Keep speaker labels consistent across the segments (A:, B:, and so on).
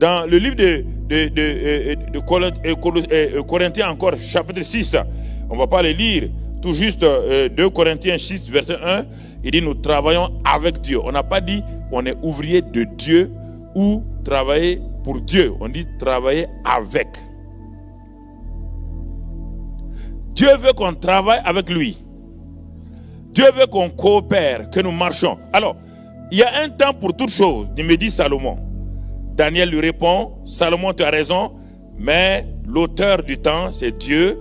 A: Dans le livre de Corinthiens encore, chapitre 6, on ne va pas le lire, tout juste 2 Corinthiens 6, verset 1, il dit nous travaillons avec Dieu. On n'a pas dit on est ouvrier de Dieu ou travailler pour Dieu, on dit travailler avec. Dieu veut qu'on travaille avec lui. Dieu veut qu'on coopère, que nous marchons. Alors, il y a un temps pour toutes choses, me dit Salomon. Daniel lui répond, Salomon, tu as raison, mais l'auteur du temps, c'est Dieu.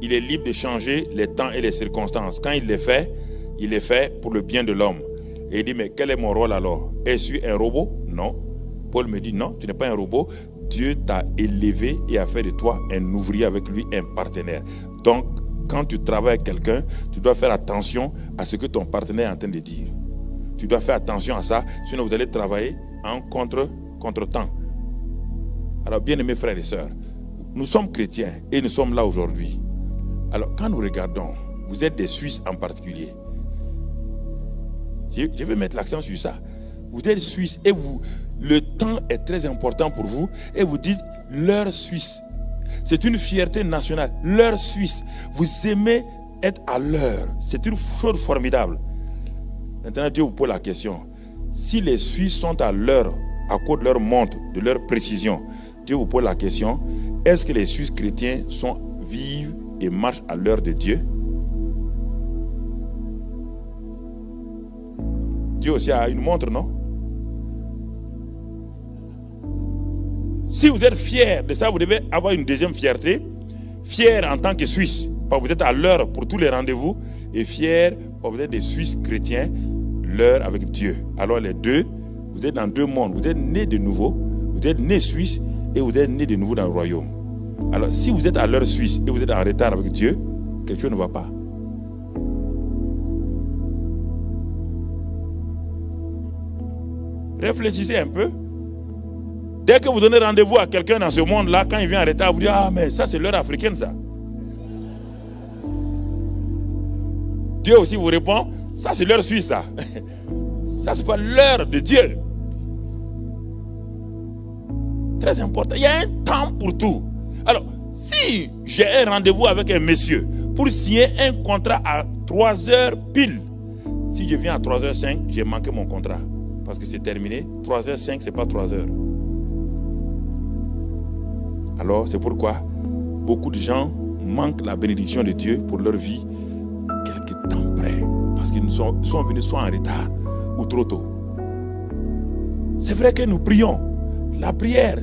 A: Il est libre de changer les temps et les circonstances. Quand il les fait pour le bien de l'homme. Et il dit, mais quel est mon rôle alors? Est-ce un robot? Non. Paul me dit, non, tu n'es pas un robot. Dieu t'a élevé et a fait de toi un ouvrier avec lui, un partenaire. Donc, quand tu travailles avec quelqu'un, tu dois faire attention à ce que ton partenaire est en train de dire. Tu dois faire attention à ça, sinon vous allez travailler en contre-temps. Alors, bien-aimés frères et sœurs, nous sommes chrétiens et nous sommes là aujourd'hui. Alors, quand nous regardons, vous êtes des Suisses en particulier. Je vais mettre l'accent sur ça. Vous êtes Suisses et le temps est très important pour vous et vous dites l'heure suisse. C'est une fierté nationale. L'heure suisse. Vous aimez être à l'heure. C'est une chose formidable. Maintenant, Dieu vous pose la question. Si les Suisses sont à l'heure, à cause de leur montre, de leur précision, Dieu vous pose la question, est-ce que les Suisses chrétiens vivent et marchent à l'heure de Dieu? Dieu aussi a une montre, non? Si vous êtes fiers de ça, vous devez avoir une deuxième fierté. Fier en tant que Suisse, parce que vous êtes à l'heure pour tous les rendez-vous, et fier parce que vous êtes des Suisses chrétiens, l'heure avec Dieu. Alors les deux, vous êtes dans deux mondes. Vous êtes nés de nouveau, vous êtes nés Suisse et vous êtes nés de nouveau dans le royaume. Alors si vous êtes à l'heure suisse et vous êtes en retard avec Dieu, quelque chose ne va pas. Réfléchissez un peu. Dès que vous donnez rendez-vous à quelqu'un dans ce monde-là, quand il vient en retard, vous dites, ah mais ça c'est l'heure africaine ça. Dieu aussi vous répond, ça c'est l'heure suisse ça. Ça c'est pas l'heure de Dieu. Très important. Il y a un temps pour tout. Alors, si j'ai un rendez-vous avec un monsieur pour signer un contrat à 3h pile, si je viens à 3h05, j'ai manqué mon contrat. Parce que c'est terminé. 3h05, c'est pas 3h. Alors, c'est pourquoi beaucoup de gens manquent la bénédiction de Dieu pour leur vie quelque temps près. Parce qu'ils sont venus soit en retard ou trop tôt. C'est vrai que nous prions. La prière,